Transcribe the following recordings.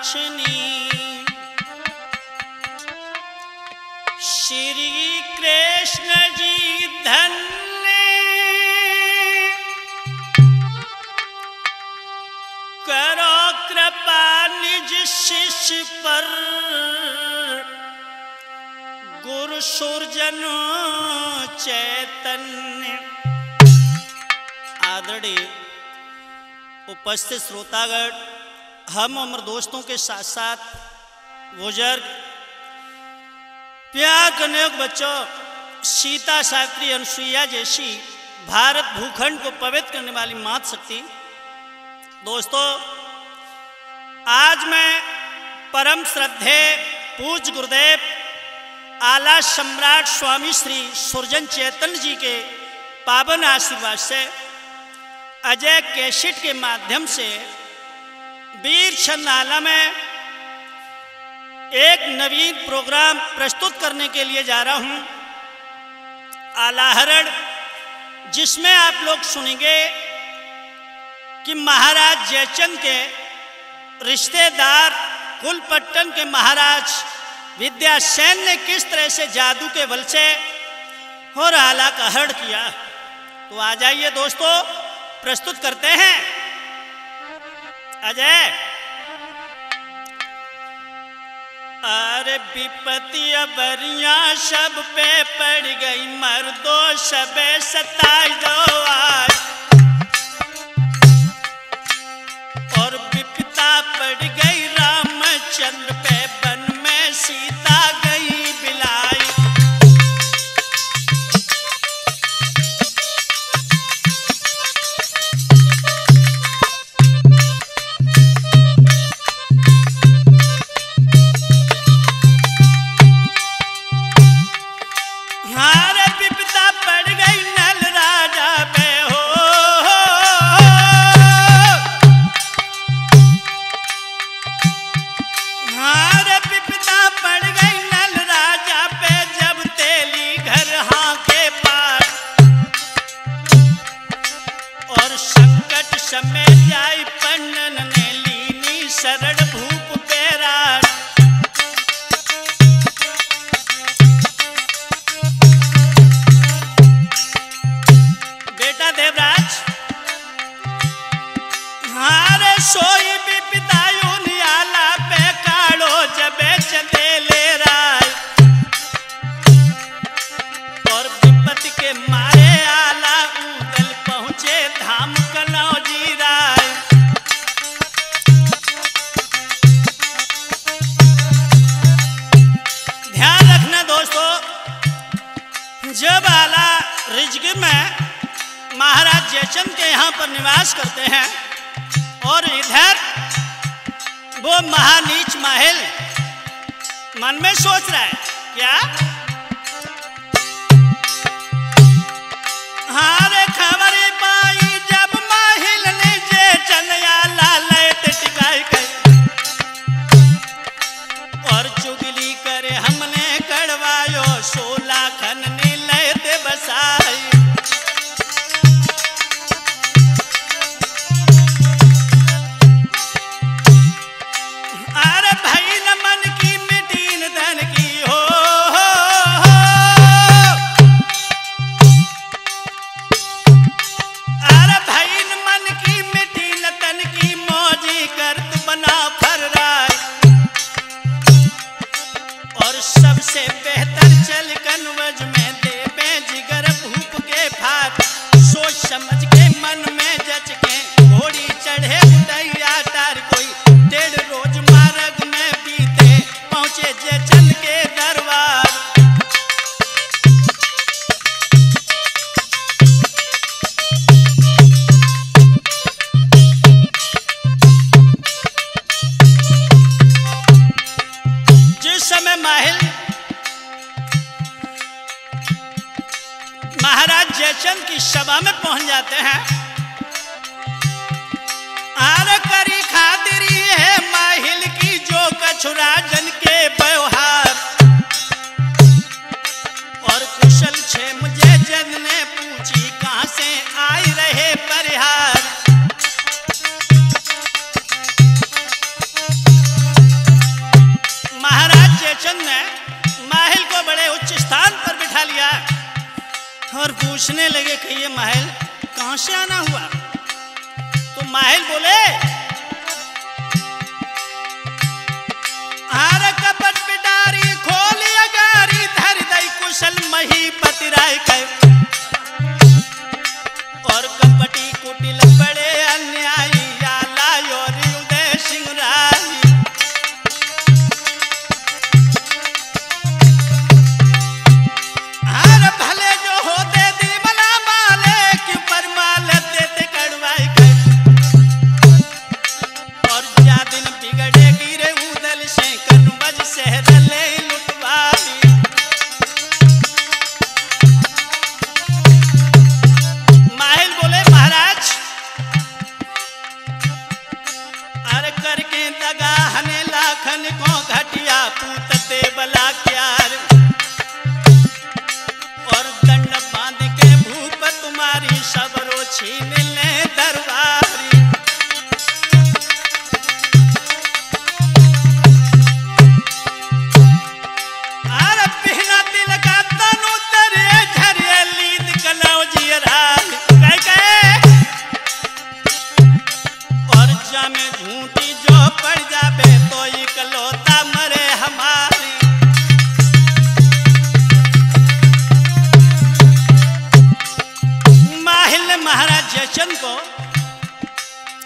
श्री कृष्ण जी धन्य करो कृपा निज शिष्य पर, गुरु सुरजन चैतन्य। आदरणीय उपस्थित श्रोतागण, हम उम्र दोस्तों के साथ साथ बुजुर्ग, प्यार करने योग्य बच्चों, सीता सावित्री अनुसुईया जैसी भारत भूखंड को पवित्र करने वाली मात शक्ति, दोस्तों आज मैं परम श्रद्धेय पूज्य गुरुदेव आला सम्राट स्वामी श्री सुरजन चैतन्य जी के पावन आशीर्वाद से अजय कैसेट के माध्यम से वीर छंद आला में एक नवीन प्रोग्राम प्रस्तुत करने के लिए जा रहा हूं, आलाहरण, जिसमें आप लोग सुनेंगे कि महाराज जयचंद के रिश्तेदार कुलपट्टन के महाराज विद्यासेन ने किस तरह से जादू के बल से और आला का हरण किया। तो आ जाइए दोस्तों, प्रस्तुत करते हैं। अजय, अरे विपत्ति अबरिया सब पे पड़ गई, मर्दों सबे सताई दो आज, और विपता पड़ गई रामचंद्र पे, वन में सीता गई बिलाई। जब आला रिजगी में महाराज जयचंद के यहाँ पर निवास करते हैं और इधर वो महानीच माहिल मन में सोच रहा है क्या, हारे खबर पाई जब माहिल ने जयचंद आला लैत टिकाई गई, और चुगली करे हमने कड़वायो 16 खन ने लैत बसाई। अरे भाई न मन की मिटी न धन की हो, अरे भाई न मन की मिटी न तन की, मौजी करत बना फर्राय, और सबसे बेहतर चल कनवज में दे जिगर भूप के फात, सोच समझ के मन में जच के घोड़ी चढ़े उड़ैया तार, कोई 1.5 रोज मार्ग में बीते पहुंचे जयचंद के दरबार। जिस समय माहिल महाराज जयचंद की सभा में पहुंच जाते हैं, आर करी खातिरी है माहिल की जो कछुराजन के व्यवहार, और कुशल क्षेम जयचंद ने पूछी कहां से आई रहे परिहार।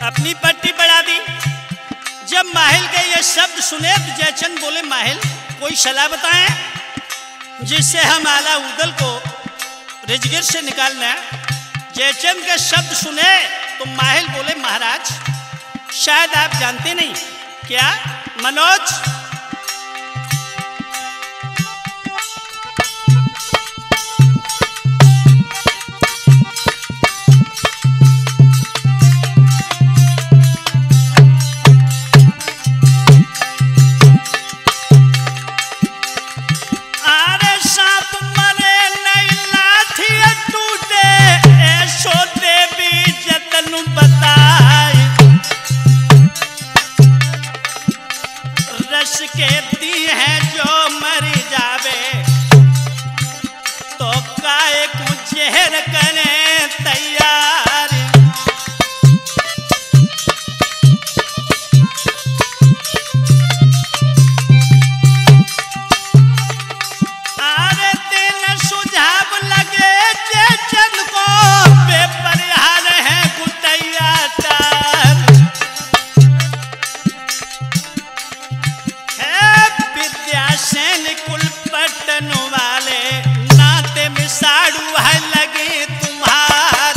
अपनी पट्टी बढ़ा दी। जब माहिल के ये शब्द सुने तो जयचंद बोले, माहिल कोई सलाह बताएं जिससे हम आला उदल को रिजगिर से निकाल लें। जयचंद के शब्द सुने तो माहिल बोले, महाराज शायद आप जानते नहीं क्या मनोज, कहती है जो मर जावे तो काहे को जहर करे तैयार। आरे दिन सुझाव लगे जयचंद को, बेपरिहार है गुटैया तार। सैन कुल पटन वाले नाते में साड़ू है लगे तुम्हार।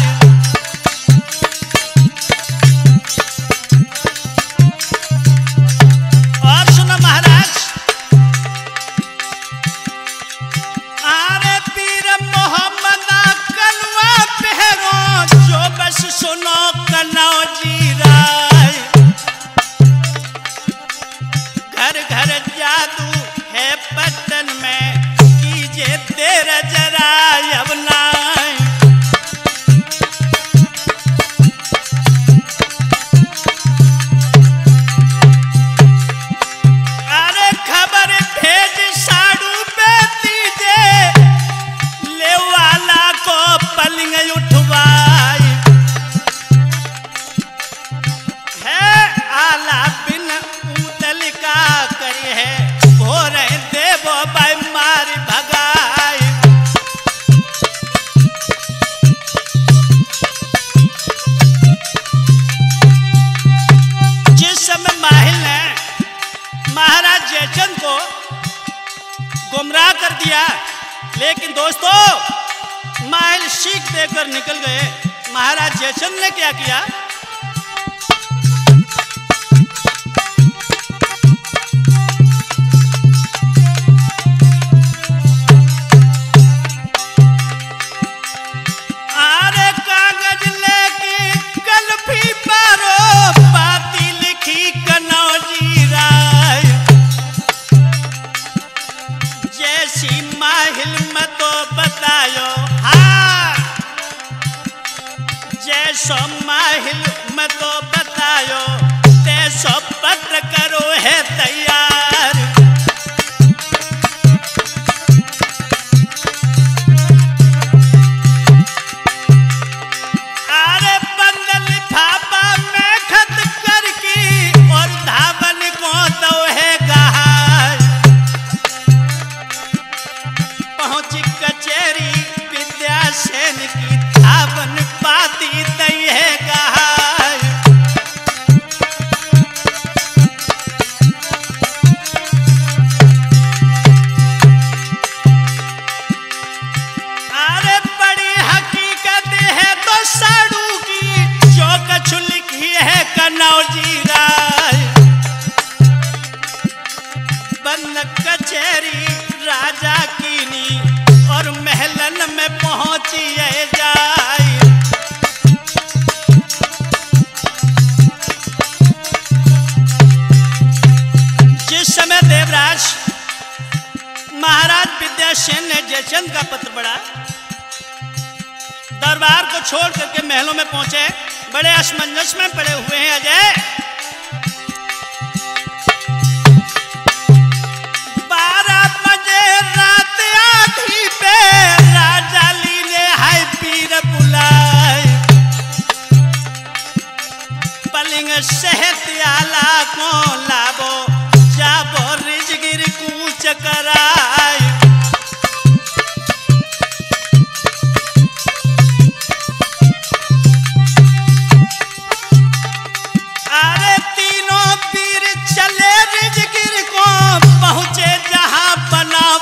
और सुनो महाराज, आरे पीर मोहम्मद कलवा पहरो जो बस सुनो कनौजी राय। घर घर जादू है पटन में कीजिए तेरा जरा अब नाय। अरे खबर भेज साड़ू पे दीजिए, ले वाला को पलंग उठवाई। है आला बिन उदल का करी है, देवो भाई मारी भगाई। जिस समय माहिल ने महाराज जयचंद को गुमराह कर दिया, लेकिन दोस्तों माहिल सीख देकर निकल गए। महाराज जयचंद ने क्या किया, जैसो माहिल में तो बतायो तैसो पत्र करो है तैयार। अरे बंदल लिफाफा में खत करके और धावन को दो है गहार। पहुंची कचेरी विद्यासेन की धावन पाती दई है गहार। अरे बड़ी हकीकत है तो साड़ू की, जो कछु लिखी है कनौजी राय। बंद कचेरी राजा कीनी और महलन में पहुंची जाए। जिस समय देवराज महाराज विद्यासेन ने जयचंद का पत्र पढ़ा, दरबार को छोड़ करके महलों में पहुंचे। बड़े असमंजस में पड़े हुए हैं अजय। 12 बजे रात आधी पे राजा लीले हाय पीर बुलाए। पलिंग सेहत आला को लाबो जाबो रिजगिर कूच कराए।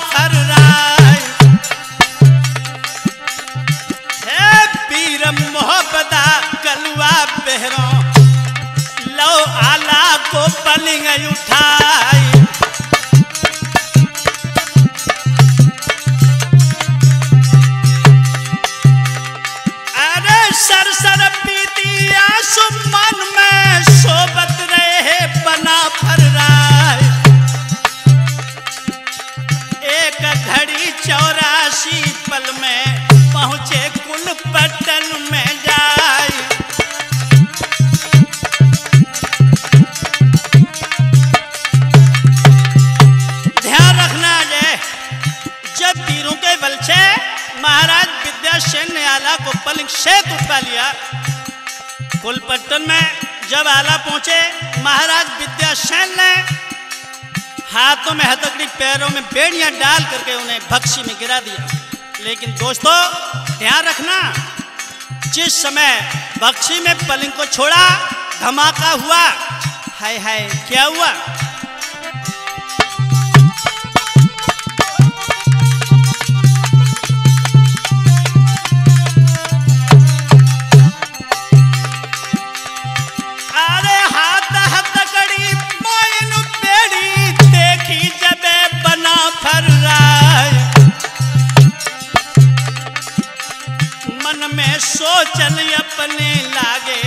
फर्राय। हे पीर मोहब्बता कलुआ बहरों लो आला को पलिंग उठाई। अरे सरसर पीती आंसू मन में सोबत रहे बना फर्राय। एक घड़ी 84 पल में पहुंचे कुल पट्टन में जाए। ध्यान रखना है जब वीरों के बल से महाराज विद्यासेन ने आला को पलिंग से उठा लिया। कुलपट्टन में जब आला पहुंचे महाराज विद्यासेन ने हाथों में हथकड़ी पैरों में बेड़ियां डाल करके उन्हें बक्शी में गिरा दिया। लेकिन दोस्तों ध्यान रखना जिस समय बक्शी में पलिंग को छोड़ा धमाका हुआ। हाय हाय क्या हुआ? मन में सोचल अपने लागे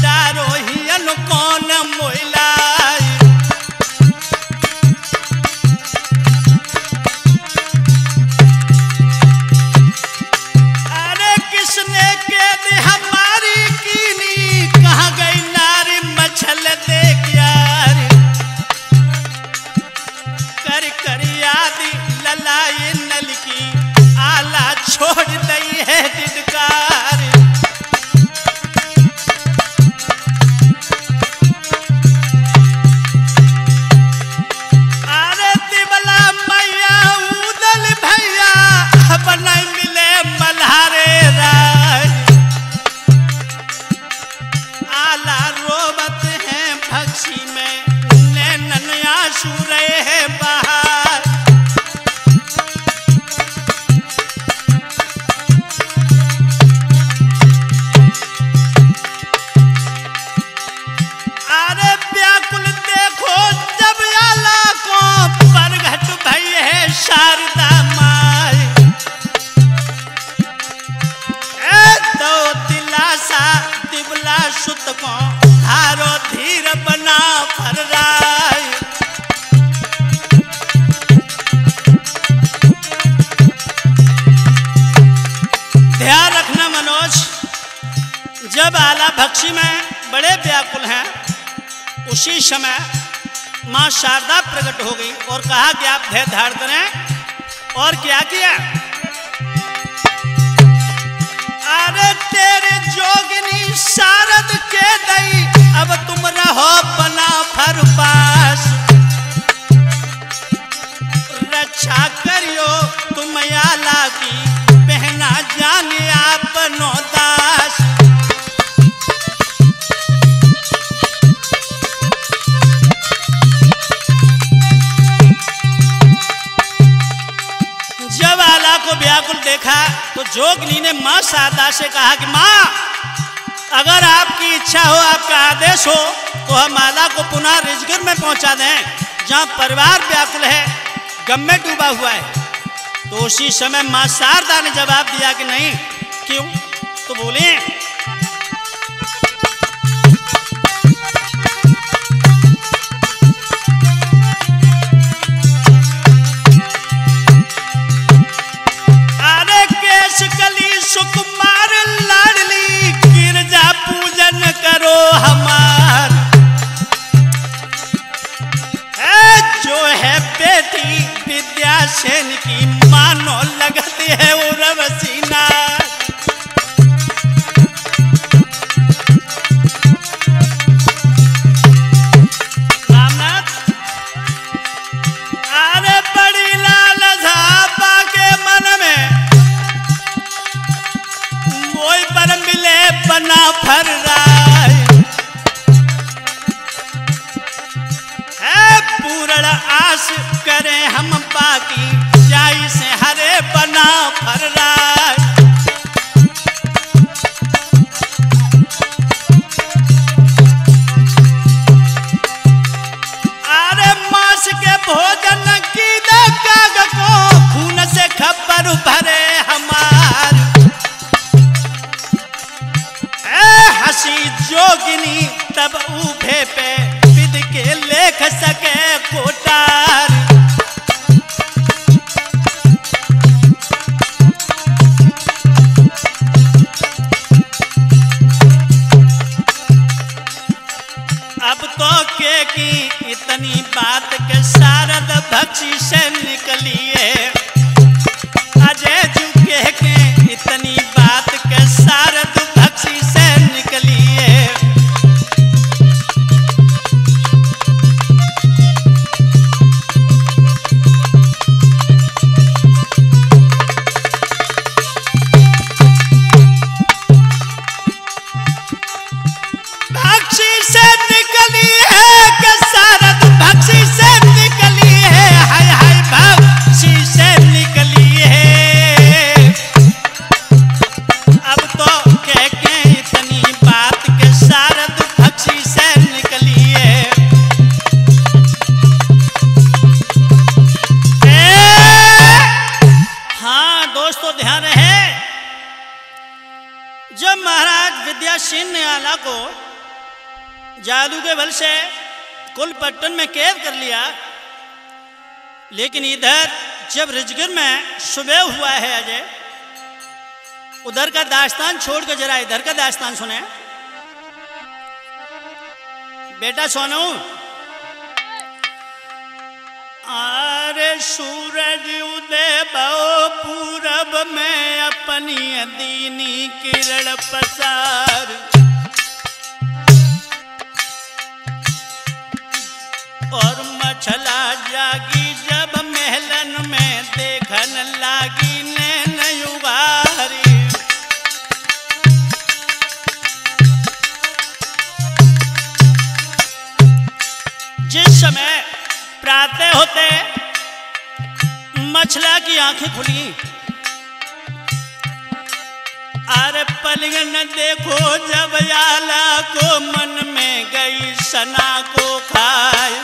दारो हियन कौन मोइलाई। अरे किसने के दी हमारी कीनी कहाँ गई नारी मछल देख यार। कर कर याद ललाई नल की आला छोड़ दई है दिदकार। अरे दिवला मैया उदल भैया अब नहीं मिले मल्हारे राय। आला रोबत हैं भक्सी में नैनन आंसू रहे हैं बाहर। शारदा माय दो दिलासा दिवला सुत को धारो धीर बना फर्राय। ध्यान रखना मनोज जब आला भक्सी में बड़े व्याकुल हैं उसी समय मां शारदा प्रकट हो गई और कहा कि आप धैर्य धारण करें। और क्या किया? अरे तेरे जोगिनी शारद के दई अब तुम रहो बना फर पास। रक्षा करियो तुम आला की पहना जाने आपनो दास। जब आला को व्याकुल देखा तो जोगनी ने मां शारदा से कहा कि मां अगर आपकी इच्छा हो आपका आदेश हो तो हम आला को पुनः रिजगर में पहुंचा दें जहां परिवार व्याकुल है गम में डूबा हुआ है। तो उसी समय मां शारदा ने जवाब दिया कि नहीं। क्यों? तो बोले सुकुमार लाडली गिरजा पूजन करो हमार। जो है बेटी विद्यासेन की मानो लगती है उर्वशीना। रामनाथ अरे बड़ी लालसा के मन में कोई पर मिले बना फर्राय। है पूर्ण आस करें हम बाकी तब उभे पे विद के लेख सके कोटार। अब तो के की इतनी बात के शारद भक्षी से निकली है। अजय झुके के इतनी बात के शारद भक्षी से निकली है। भक्षी से निकली है कि शारद भक्षी से निकली है। हाय हाय भक्षी से निकली है। अब तो कह के इतनी बात के शारद भक्षी से निकली है। हाँ दोस्तों ध्यान रहे, जब महाराज विद्यासेन ने आला को जादू के बल से कुलपट्टन में कैद कर लिया, लेकिन इधर जब रिजगर में सुबह हुआ है अजय, उधर का दास्तान छोड़ कर जरा इधर का दास्तान सुने। बेटा सोनू, अरे सूरज उदय बहु पूरब में अपनी दीनी किरण पसार। और मछला जागी जब महलन में देखन लागी नैन उबारी। जिस समय प्रातः होते मछला की आंखें खुली। अरे पलगन देखो जब आला को मन में गई सना को खाए।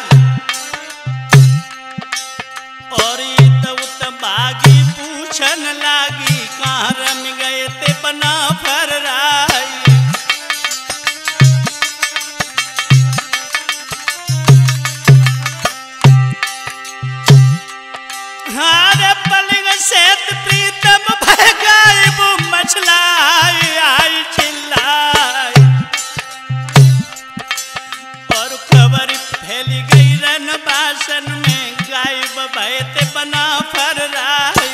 और इत उत बागी पूछन लागी कहाँ रम गए ते बना फर राई। हारे पलग से प्रीतम भय गायब मछला आई चिल्लाई। और खबर फैल गई रन बासन में गायब भय ते बना फर राई।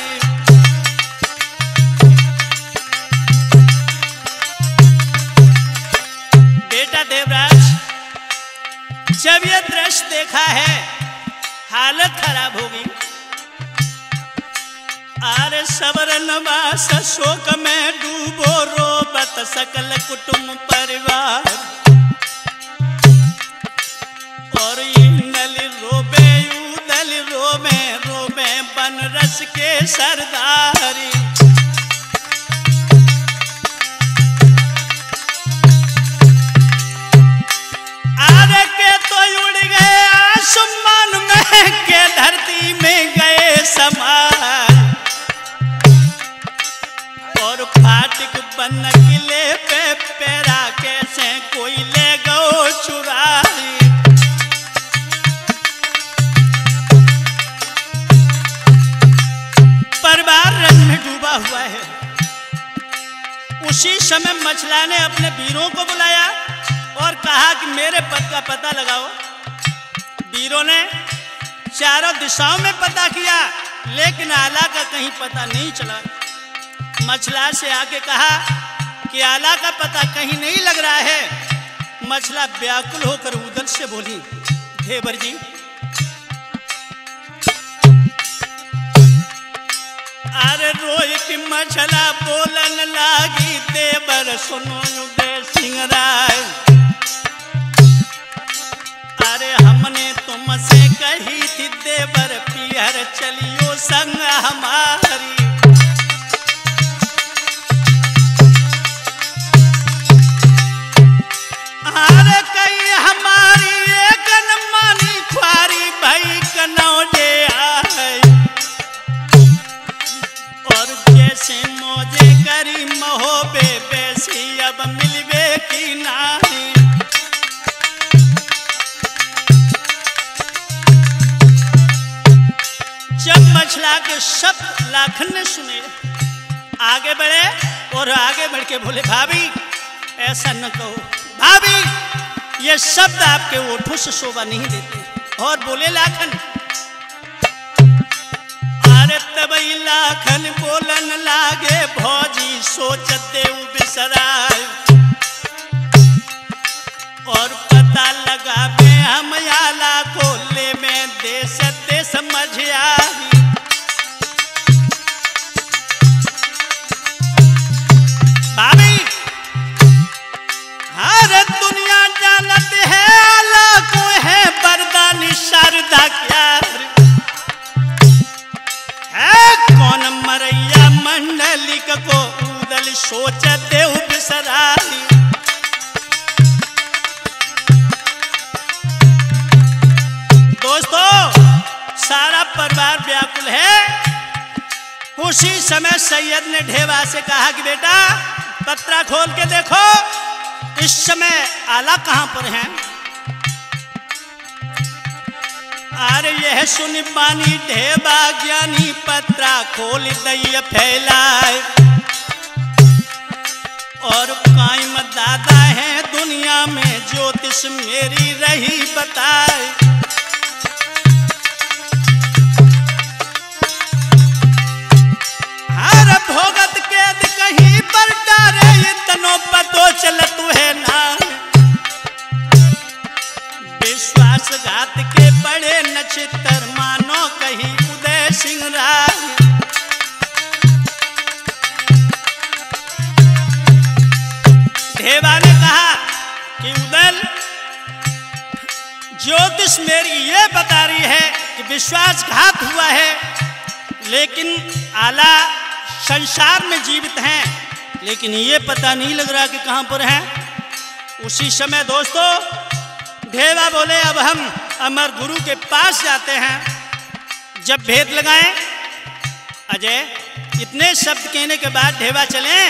बेटा देवराज, जब यह दृश्य देखा है हालत खराब होगी। आरे सबरन वास शोक में डूबो रोबत सकल कुटुंब परिवार। और इंदल रोबे उदल रोबे रोबे बन रस के सरदारी। आरे के तो उड़ गए आसमान में के धरती में गए समार। और फाटक बन किले पे पैरा कैसे कोई ले गो चुराई। परिवार रंग में डूबा हुआ है। उसी समय मछला ने अपने वीरों को बुलाया और कहा कि मेरे पद का पता लगाओ। वीरों ने चारों दिशाओं में पता किया, लेकिन आला का कहीं पता नहीं चला। मछला से आके कहा कि आला का पता कहीं नहीं लग रहा है। मछला व्याकुल होकर उदल से बोली, देवर जी, अरे रोई की मछला बोलन लागी। देवर सुनो उदय सिंह राय, अरे हमने तुमसे कही थी देवर पियर चलियो संग हमारी। अरे कई हमारी एक न मानी ख्वारी भाई कनौजे आए। और जैसे मौजे करी महोबे बेसी अब मिलबे की नारी। देवा के शब्द लाखन ने सुने, आगे बढ़े और आगे बढ़ के बोले भाभी ऐसा न कहो, भाभी ये शब्द आपके ओठों से शोभा नहीं देते। और बोले लाखन, अरे तबई लाखन बोलन लागे भौजी सोचत देव बिसराय, और पता लगा में हम आला को ले में देश दे समझ आई। भाभी हर दुनिया जानत है आला को है बरदानी शारदा क्या है, कौन मरैया मंडलिक को उदल सोच देव बिसराई। दोस्तों सारा परिवार व्याकुल है। उसी समय सैयद ने ढेवा से कहा कि बेटा पत्रा खोल के देखो इस समय आला कहां पर है। अरे यह सुन पानी ढेबा ज्ञानी पत्रा खोल दई फैलाए, और कायम दादा है दुनिया में ज्योतिष मेरी रही बताए। हर भोगत कैद कहीं पर डारे इतनो पतो चलत है ना, विश्वासघात के बड़े नक्षत्र मानो कहीं उदय सिंह राय। ढेबा ने कहा कि उदल ज्योतिष मेरी ये बता रही है कि विश्वासघात हुआ है, लेकिन आला संसार में जीवित हैं, लेकिन ये पता नहीं लग रहा कि कहां पर हैं। उसी समय दोस्तों ढेबा बोले अब हम अमर गुरु के पास जाते हैं। जब भेद लगाएं अजय, इतने शब्द कहने के बाद ढेबा चले।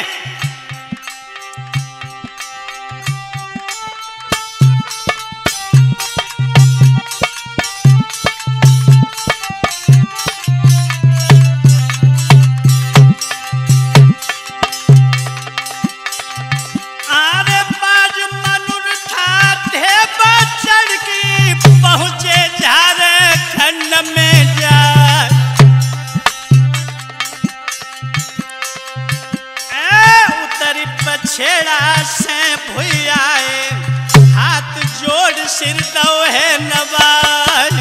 छेड़ा से भुयाए हाथ जोड़ सिर दो है नवाज।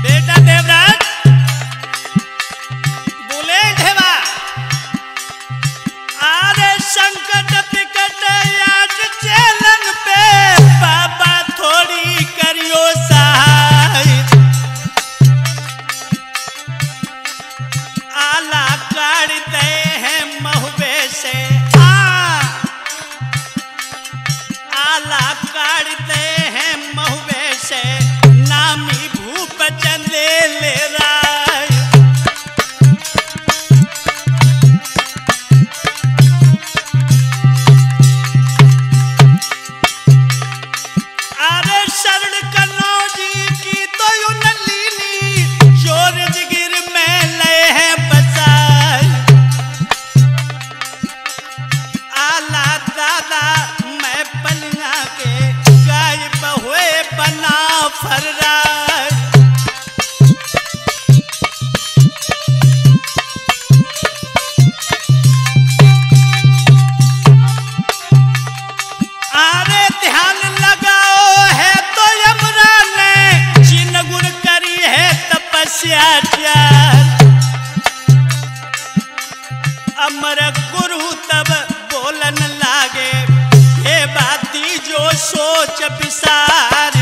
बेटा देवराज बोले ढेबा, आरे संकट विकट आज चेलन पे बाबा थोड़ी करियो सहाय। आला काटते हैं महुबे से, आला काटते हैं महुबे से, नामी भूप चंदे ले राय। अरे शरण कन्नौजी की तो यू नलीनी जोर जिगिर में ले है दादा मैं पलना के गाय बहुए बना फर्रा। अरे ध्यान लगाओ है तो यमरा ने जिन गुण करी है तपस्या चार। अमर गुरु तब बोलन लागे ये बाती जो सोच विसार।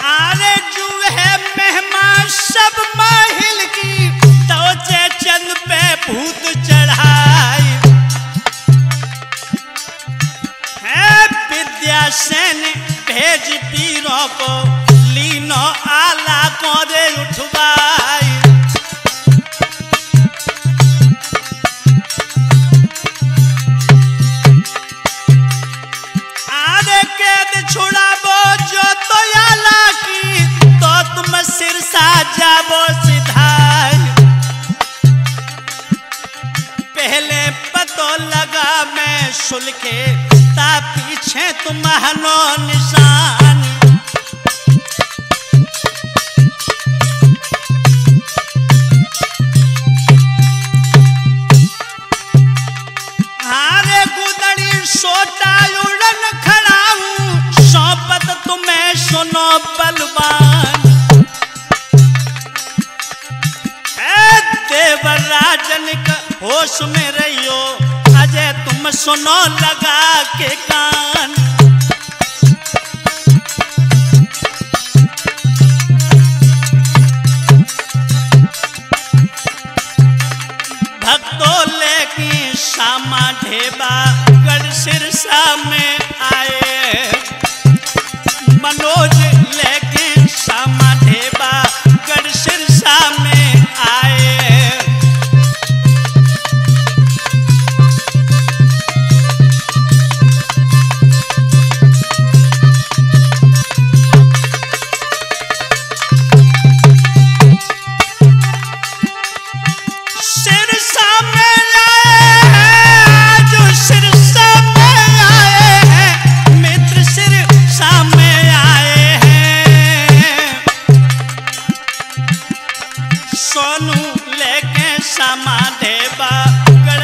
आरे जू है मेहमान सब माहिल की तोचे चंद पे भूत चढ़ाई है। विद्यासेन भेज पीरों को लीनो आला को दे उठवाई। सुलखे ता पीछे तुम्हारो निशान। हारे गुदड़ी सोटा उड़न खड़ाऊं सौंपत तुम्हें सुनो बलवान। देवराजन का होश में रहियो अजय तुम सुनो लगा के कान। भक्तों लेके श्यामा ढेबा गढ़ सिरसा में आए। मनोज लेके श्यामा ढेबा गढ़ सिरसा में आए।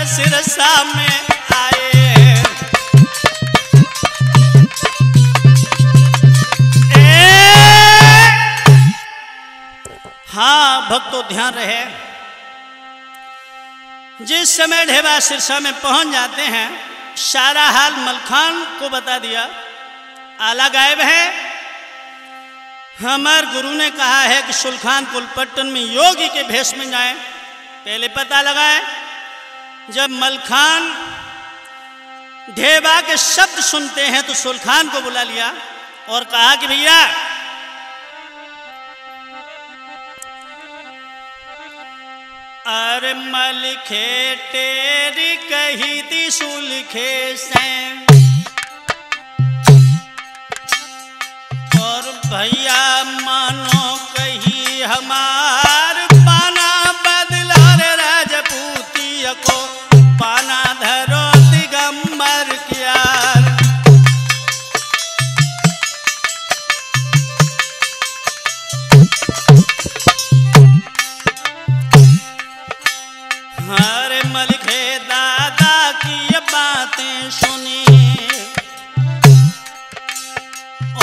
सिरसा में आए। हाँ भक्तों ध्यान रहे, जिस समय ढेबा सिरसा में पहुंच जाते हैं सारा हाल मलखान को बता दिया। आला गायब है। हमारे गुरु ने कहा है कि सुलखान कुलपट्टन में योगी के भेष में जाएं। पहले पता लगाए। जब मलखान ढेबा के शब्द सुनते हैं तो सुलखान को बुला लिया और कहा कि भैया अरे मलखे तेरी कही थी सुलखे से और भैया मानो कही हमार पाना बदला रे राजपूती को पाना धरो दिगंबर किया। हरे मलखे दादा की बातें सुनी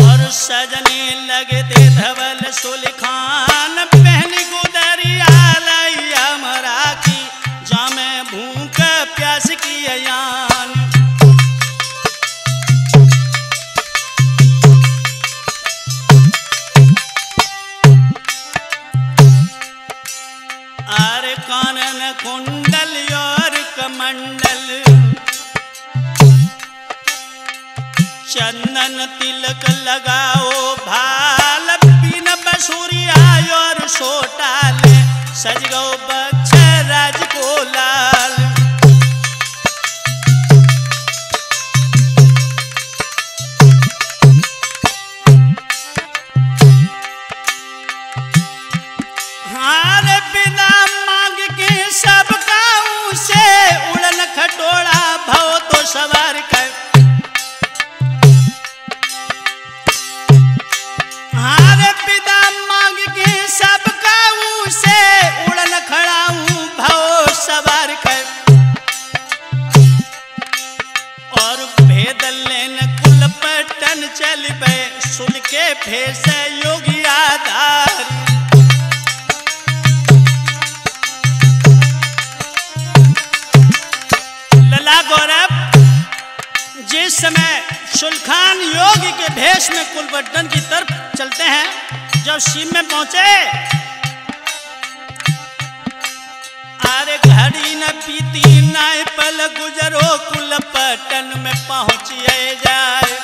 और सजने लगे थे धवल सुलखान पहनी गुदरिया लैया मरा की जामे भूख प्यास की अयान। आरे कानन कुंडल और कमंडल चंदन तिलक लगाओ भाल बिन बसुरिया और सोटाले सज गो बच्छ राज को लाल। हारे बिना मांग के सब गाँव से उड़न खटोला भव तो सवार कर। हारे बिना मांग के सब गाँव से उड़न खड़ा हूँ भव सवार कर। और भेद लेन कुलपट्टन चल बे सुलखे भेष योगी आधार। लला गौरव जिस समय सुलखान योगी के भेष में कुलपट्टन की तरफ चलते हैं, जब सीम में पहुंचे अरे घड़ी न पीती नाय पल गुजरो कुलपट्टन में पहुंचिए जाए।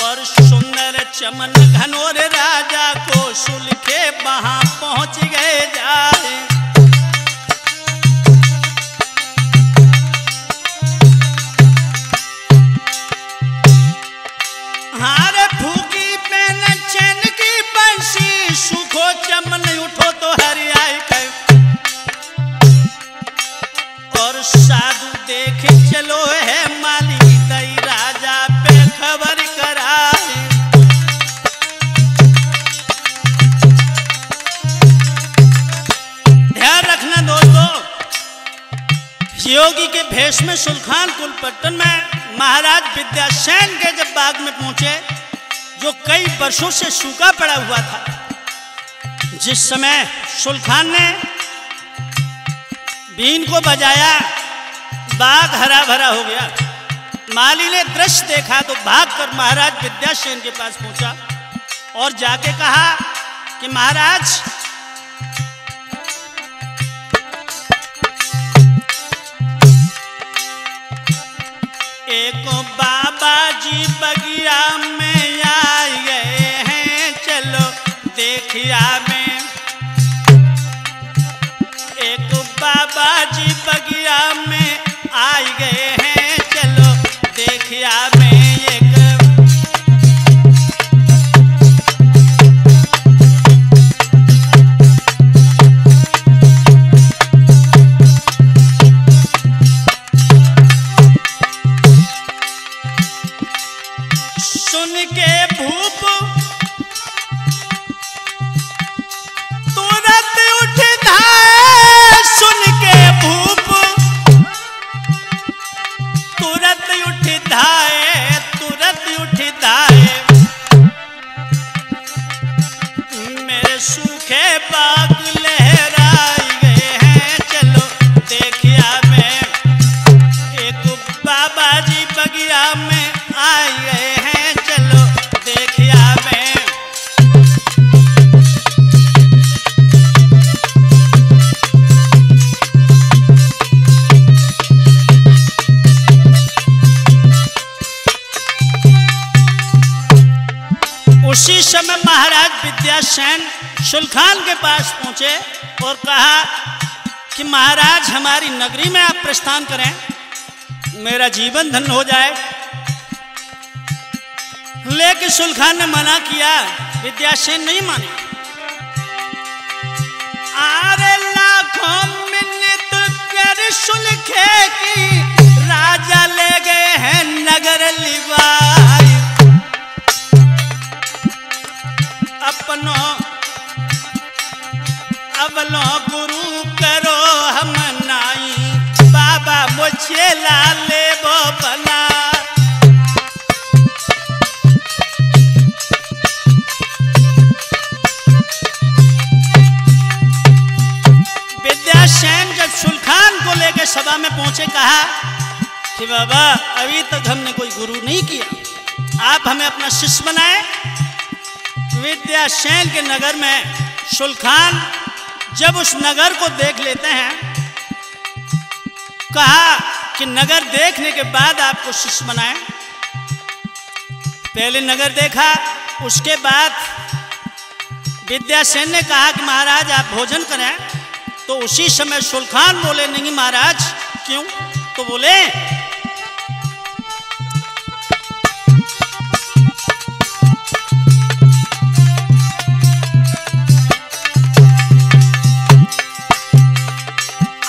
और सुंदर चमन घनोर राजा को सुलखे वहां पहुंच गए जाए। हारे फूकी पेन चैन की बंसी सुखो चमन उठो तो हरियाई कर। और साधु योगी के भेष में सुल्तान कुलपट्टन में महाराज विद्यासेन के जब बाग में पहुंचे, जो कई वर्षों से सूखा पड़ा हुआ था, जिस समय सुल्तान ने बीन को बजाया, बाग हरा भरा हो गया। माली ने दृश्य देखा तो भागकर महाराज विद्यासेन के पास पहुंचा और जाके कहा कि महाराज, एक बाबा जी बगिया में आए गए हैं, चलो देखिया में। एक बाबा जी बगिया में आए गए हैं, चलो देखिया में। सुन के भूप तुरंत उठ धाए, सुन के भूप तुरंत उठ धाए, तुरंत उठ धाए। मेरे सूखे बाग लहराए गए हैं, चलो देखिया में। एक बाबा जी बगिया में आए गए हैं, चलो देखिया में। उसी समय महाराज विद्यासेन सुल्तान के पास पहुंचे और कहा कि महाराज, हमारी नगरी में आप प्रस्थान करें, मेरा जीवन धन्य हो जाए। लेकिन सुल्तान ने मना किया, विद्यासेन नहीं माने। आरे लाखों मिन्नत कर सुलखे की, राजा ले गए हैं नगर लिवाई। अपनो अवलो गुरु करो हम नाई, बाबा मुझे लाले वो बना। विद्यासेन जब सुल्तान को लेकर सभा में पहुंचे, कहा कि बाबा, अभी तक हमने कोई गुरु नहीं किया, आप हमें अपना शिष्य बनाए। विद्यासेन के नगर में सुल्तान जब उस नगर को देख लेते हैं, कहा कि नगर देखने के बाद आपको शिष्य बनाए। पहले नगर देखा, उसके बाद विद्यासेन ने कहा कि महाराज आप भोजन करें। तो उसी समय सुल्तान बोले, नहीं महाराज। क्यों? तो बोले,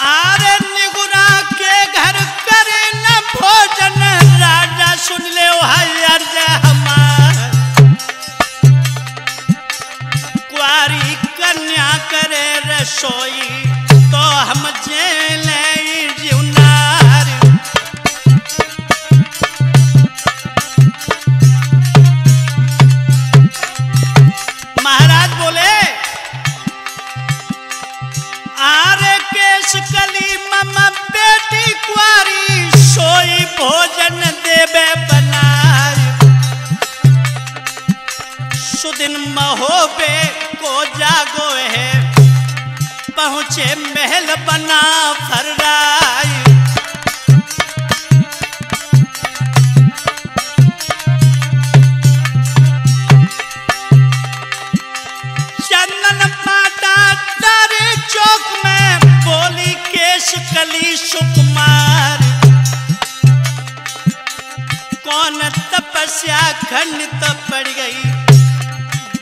आरे निगुरा के घर करे न भोजन, राजा सुन ले अर्ज हमार। कुआरी कन्या करे रसोई, तो हम जेल जीवनार। महाराज बोले, आरे केश कली मम बेटी कुआरी, सोई भोजन देवे बनार। सुदिन महोबे को जागो है, पहुंचे महल बना फर्राई। चंदन पाटा तारे चौक में, बोली केश कली सुकुमार। कौन तपस्या खंडित पड़ गई,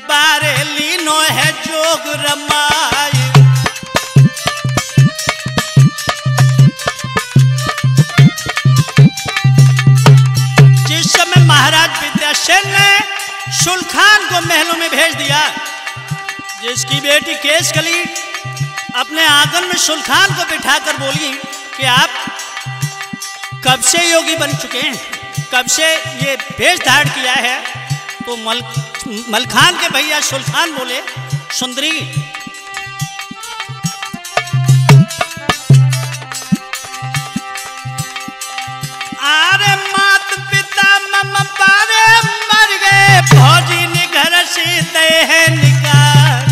बारे लीनो है जोग रमाई। जिस समय महाराज विद्यासेन ने सुल्तान को महलों में भेज दिया, जिसकी बेटी केशकली अपने आंगन में सुल्तान को बिठाकर बोली कि आप कब से योगी बन चुके हैं, कब से ये भेष धारण किया है। तो मलखान के भैया सुल्तान बोले, सुंदरी आरे मात पिता मम पारे मर गए, भौजी ने घर से दे है निकाल।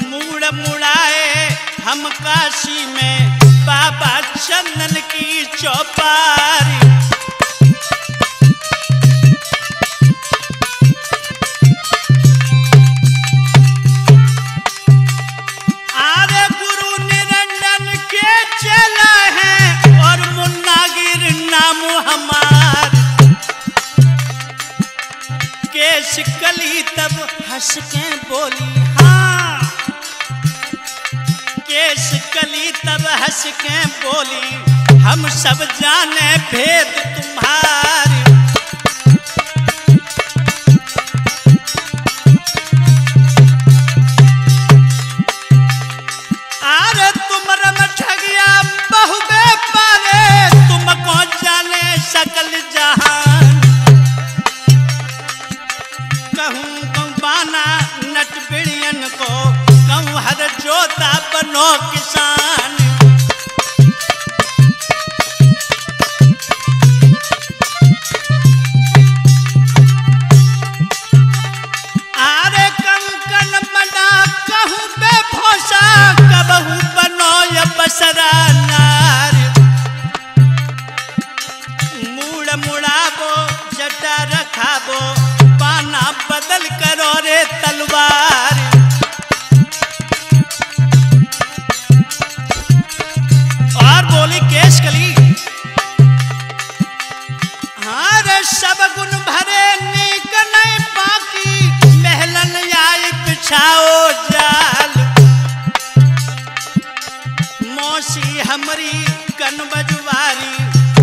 मुड़ मुड़ाए हम काशी में बाबा चंदन की चौपारी। आरे गुरु निरंजन के चला है और मुन्नागिर नाम हमार। केश कली तब हंस के बोली, हाँ केश कली तब हंस के बोली, हम सब जाने भेद तुम्हारी। अरे तुम रम ठगिया बहुबे पारे, तुमको जाने सकल जहान। कहूँ बाना नट बिड़ियन को, कहूँ हर जोता बनो किसान। आरे कंकन बना कहूँ बेभोसा, कबहू बनो या बसरा नार। मूड़ मुड़ाबो जटा रखाबो, पाना बदल करो रे तलवार। और बोली केश कली, हाँ रे सब गुण भरे नीक नहीं बाकी, महलन आई बिछाओ जाल। मौसी हमरी कन बजवारी,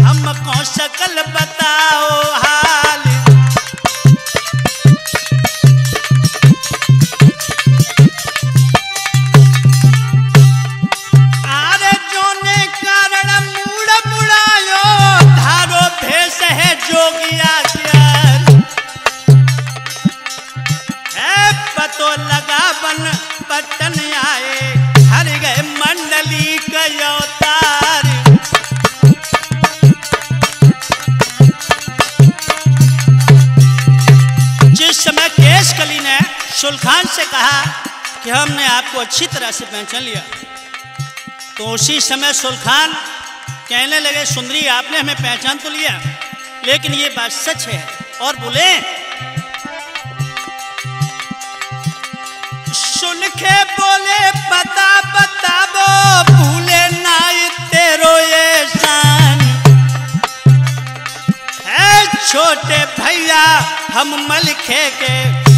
हमको सकल बताओ हाल। आरे जोने कारण मूड़ मुड़ायो, धारो भेष है जोगिया ज्ञान। है पतो लगा बन पटन आए, हर गए मंडली का अवतार। जिस समय केश कली ने सुल्तान से कहा कि हमने आपको अच्छी तरह से पहचान लिया, तो उसी समय सुल्तान कहने लगे, सुंदरी आपने हमें पहचान तो लिया, लेकिन ये बात सच है। और बोले, सुन के बोले पता बताबो, भूले ना तेरो ये शान। है छोटे भैया हम मलखे के,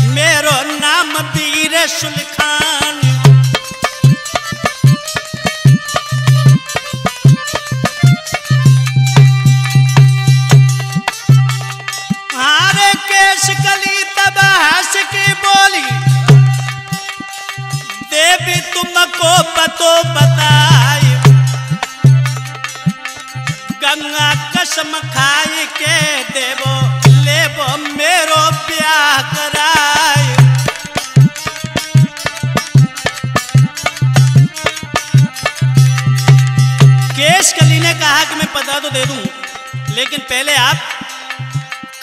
मेरो नाम वीर सुल्तान। आरे केश कली तब हंस की बोली, देवी तुमको पतो बताई। गंगा कसम खाई के देवो, लेबो मेरो ब्याह कराई। केश कली ने कहा कि मैं पता तो दे दूं, लेकिन पहले आप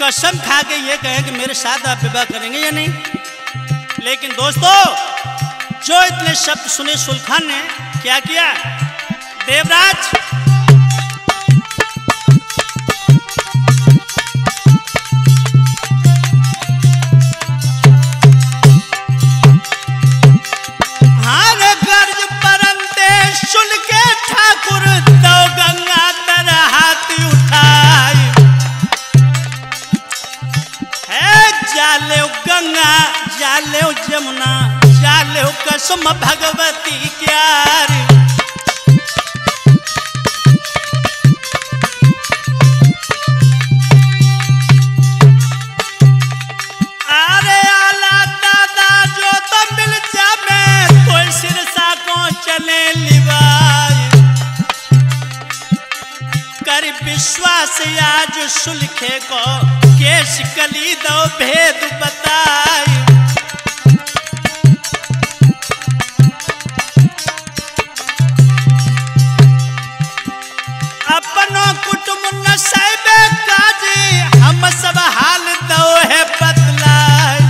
कसम खा के ये कहें कि मेरे साथ आप विवाह करेंगे या नहीं। लेकिन दोस्तों, जो इतने शब्द सुने सुल्तान ने क्या किया, देवराज हारे गर्ज परंते सुन के ठाकुर, दो गंगा तर हाथ उठाई। है जाले गंगा जाले जमुना, जाले कसम भगवती क्यारी। अरे आला दादा जो तो मिल जावे, कोई सिरसा को चले लिवाई। सुलखे को केश कली दो भेद बताई। अपनो कुटुंब न सहबे काजी हम सब हाल दो है बतलाई।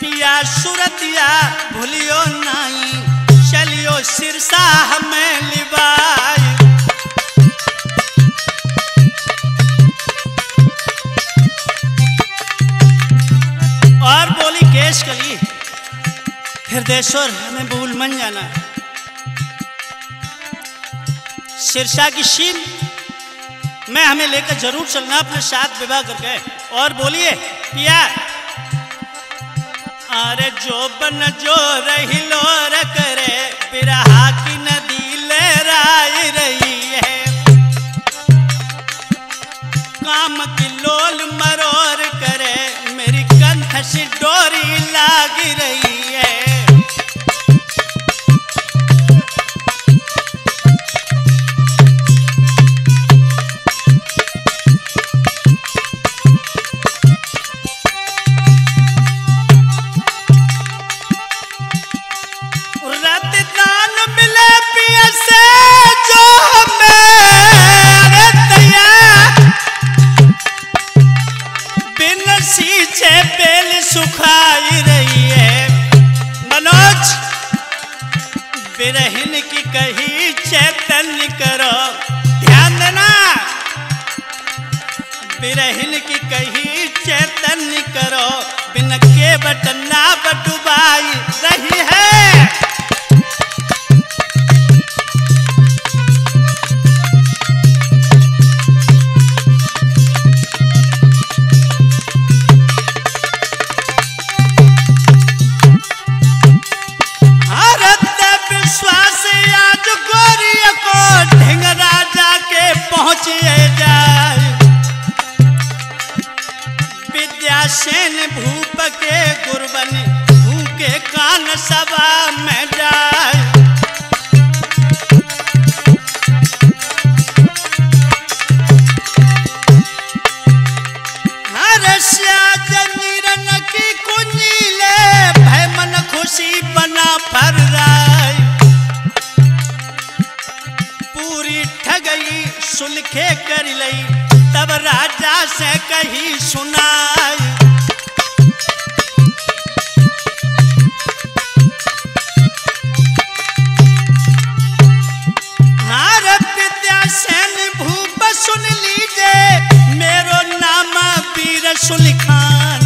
पिया सुरतिया भूलियो नहीं चलियो सिरसा हमें लिबाई। और बोली केश कली हृदयेश्वर हमें भूल मन जाना। सिरसा की सीम में हमें लेकर जरूर चलना अपने साथ विवाह करके। और बोलिए पिया अरे जो बन जो रही लोर करे बिरहा की नदी लहराई रही है। काम की लोल मरोर करे मेरी कंठ से डोरी लाग रही है। सुखाई रही है मनोज बिरहिन की कही चैतन्य करो ध्यान देना। बिरहिन की कही चैतन्य करो बिन के बटना बटुबाई रही है। विद्यासेन भूप के गुरबन भूखे कान सभा में जाए। हर्ष्या जंजीरन की कुंजी ले भय मन खुशी बना फर राय। पूरी ठगई सुलखे कर लई तब राजा से कही सुनाई। विद्यासेन भूप सुन लीजिए मेरो नाम वीर सुलखान।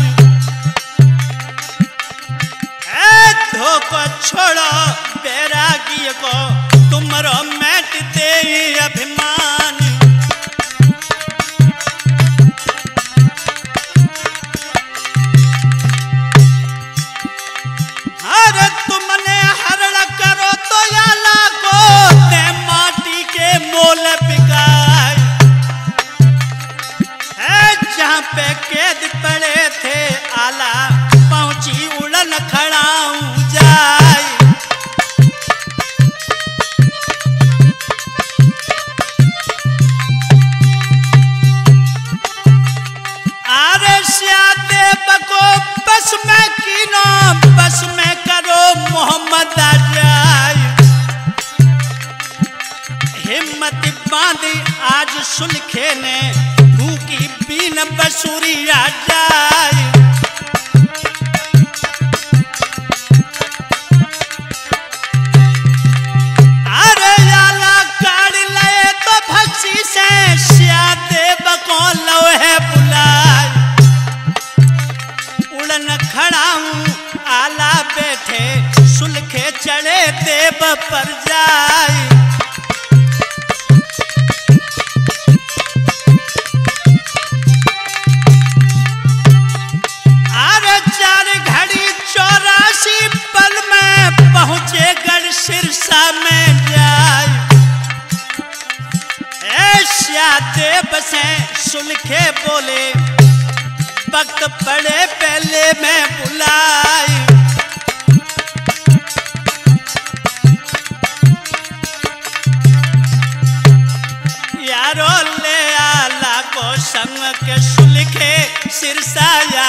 धोखो छोड़ो बैरागी को तुमरो मैट दे अभिमान। तुमने हरण करो तो याला को ते माटी के मोल बिकाए। जहाँ पे कैद पड़े थे आला पहुंची उड़न खड़ाऊं जाए। बस में कीनो बस में करो मोहम्मद आजाई। हिम्मत बांधी आज सुलखे ने भूखी बीन बसूरी आ जाए। अरे याला काढ़ ले तो भक्सी से श्यादेव को लोहे बुलाए। उड़न खड़ा हूँ आला बैठे सुलखे चढ़े देव पर जाए। अरे 4 घड़ी 84 पल में पहुँचे गढ़ सिरसा में जाए। श्यादेव से सुलखे बोले वक्त पड़े पहले मैं बुलाई। यार रो ले आला को संग के सुलखे सिरसाया